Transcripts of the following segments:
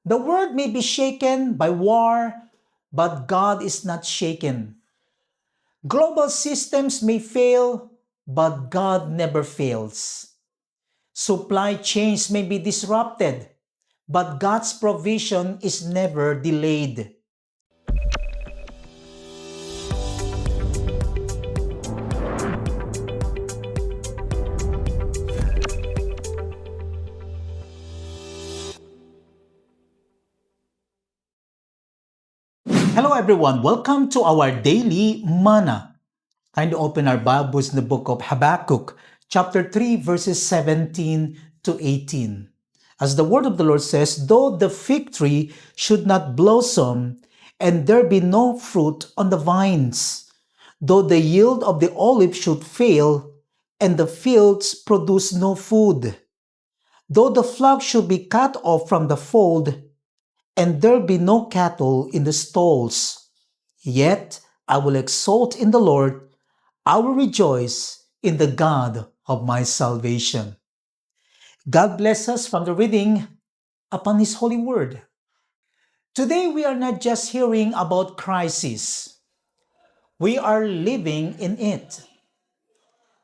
The world may be shaken by war, but God is not shaken. Global systems may fail, but God never fails. Supply chains may be disrupted, but God's provision is never delayed. Hello everyone, welcome to our daily manna. Kindly open our Bibles in the book of Habakkuk, chapter 3, verses 17 to 18. As the word of the Lord says, though the fig tree should not blossom, and there be no fruit on the vines, though the yield of the olive should fail, and the fields produce no food, though the flock should be cut off from the fold, and there be no cattle in the stalls, yet I will exult in the Lord, I will rejoice in the God of my salvation. God bless us from the reading upon His holy word. Today we are not just hearing about crisis, we are living in it.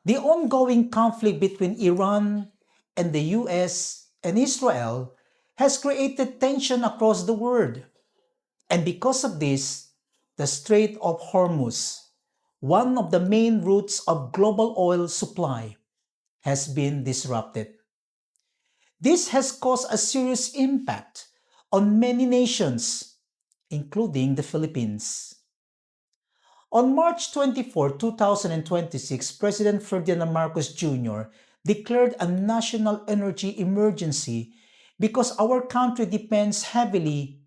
The ongoing conflict between Iran and the US and Israel has created tension across the world. And because of this, the Strait of Hormuz, one of the main routes of global oil supply, has been disrupted. This has caused a serious impact on many nations, including the Philippines. On March 24, 2026, President Ferdinand Marcos Jr. declared a national energy emergency because our country depends heavily,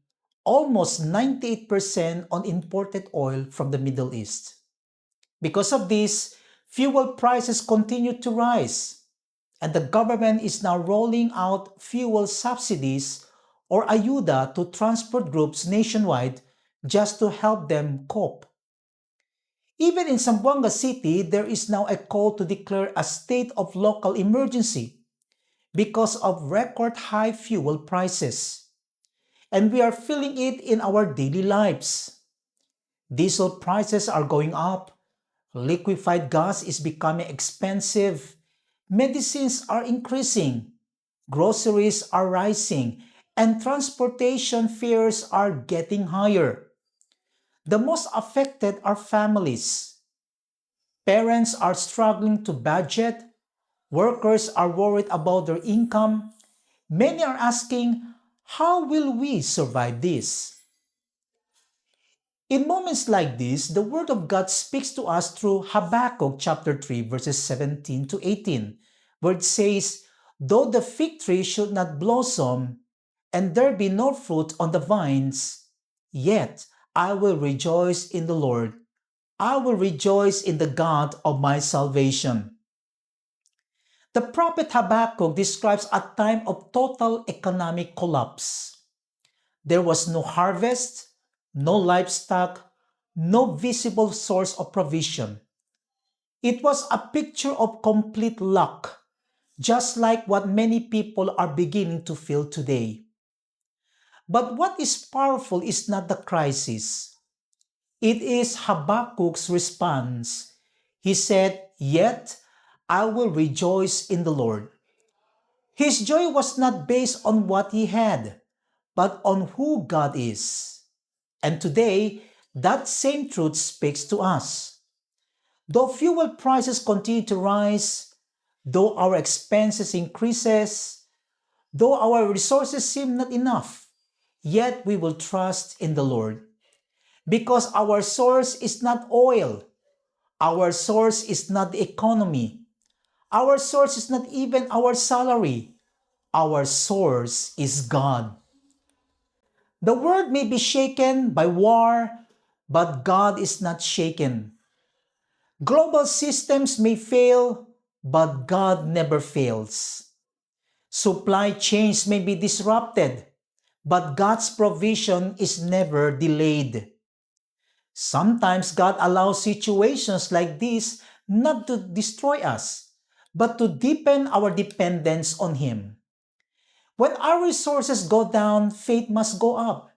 almost 98%, on imported oil from the Middle East. Because of this, fuel prices continue to rise, and the government is now rolling out fuel subsidies or ayuda to transport groups nationwide just to help them cope. Even in Zamboanga City, there is now a call to declare a state of local emergency because of record high fuel prices. And we are feeling it in our daily lives. Diesel prices are going up, liquefied gas is becoming expensive, medicines are increasing, groceries are rising, and transportation fares are getting higher. The most affected are families. Parents are struggling to budget, workers are worried about their income, many are asking, how will we survive this? In moments like this, the Word of God speaks to us through Habakkuk chapter 3 verses 17 to 18, where it says, though the fig tree should not blossom, and there be no fruit on the vines, yet I will rejoice in the Lord. I will rejoice in the God of my salvation. The prophet Habakkuk describes a time of total economic collapse. There was no harvest, no livestock, no visible source of provision. It was a picture of complete lack, just like what many people are beginning to feel today. But what is powerful is not the crisis. It is Habakkuk's response. He said, yet I will rejoice in the Lord. His joy was not based on what he had, but on who God is. And today, that same truth speaks to us. Though fuel prices continue to rise, though our expenses increases, though our resources seem not enough, yet we will trust in the Lord. Because our source is not oil, our source is not the economy, our source is not even our salary, our source is God. The world may be shaken by war, but God is not shaken. Global systems may fail, but God never fails. Supply chains may be disrupted, but God's provision is never delayed. Sometimes God allows situations like this not to destroy us, but to deepen our dependence on Him. When our resources go down, faith must go up.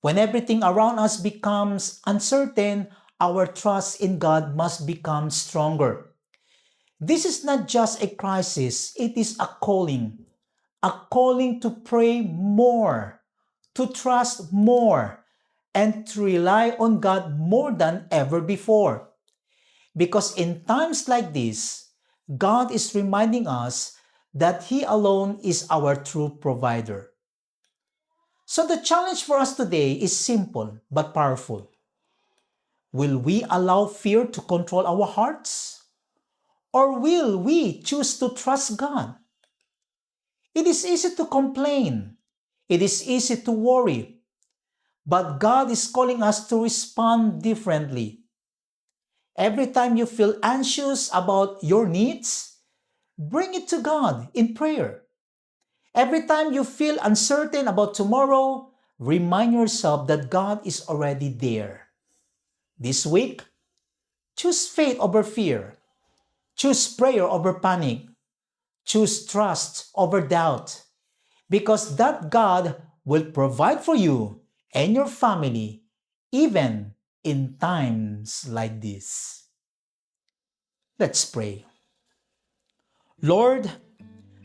When everything around us becomes uncertain, our trust in God must become stronger. This is not just a crisis, it is a calling to pray more, to trust more, and to rely on God more than ever before. Because in times like this, God is reminding us that He alone is our true provider. So the challenge for us today is simple but powerful. Will we allow fear to control our hearts? Or will we choose to trust God? It is easy to complain. It is easy to worry. But God is calling us to respond differently. Every time you feel anxious about your needs, bring it to God in prayer. Every time you feel uncertain about tomorrow, remind yourself that God is already there. This week, choose faith over fear. Choose prayer over panic. Choose trust over doubt. Because that God will provide for you and your family even in times like this. Let's pray. Lord,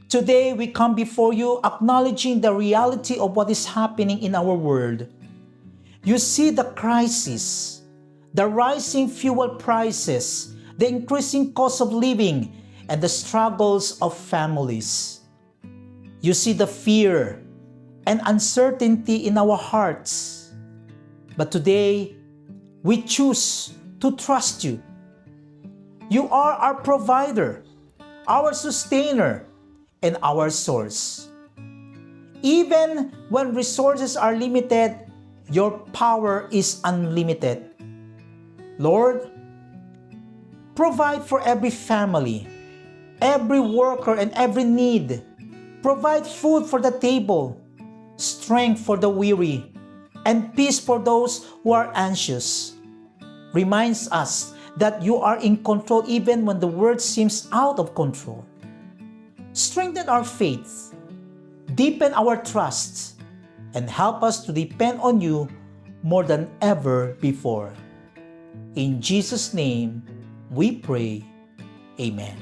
today we come before you acknowledging the reality of what is happening in our world. You see the crisis, the rising fuel prices, the increasing cost of living, and the struggles of families. You see the fear and uncertainty in our hearts. But today, we choose to trust you. You are our provider, our sustainer, and our source. Even when resources are limited, your power is unlimited. Lord, provide for every family, every worker, and every need. Provide food for the table, strength for the weary, and peace for those who are anxious. Reminds us that you are in control even when the world seems out of control. Strengthen our faith, deepen our trust, and help us to depend on you more than ever before. In Jesus' name, we pray. Amen.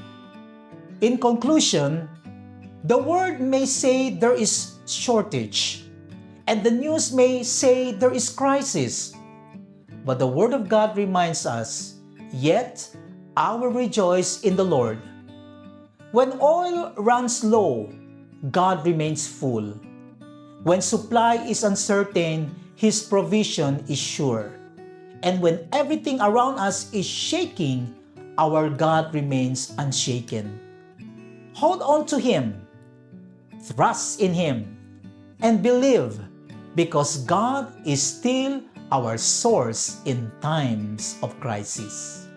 In conclusion, the world may say there is shortage, and the news may say there is crisis. But the Word of God reminds us, yet I will rejoice in the Lord. When oil runs low, God remains full. When supply is uncertain, His provision is sure. And when everything around us is shaking, our God remains unshaken. Hold on to Him, trust in Him, and believe, because God is still our source in times of crisis.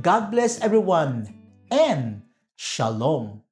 God bless everyone, and Shalom.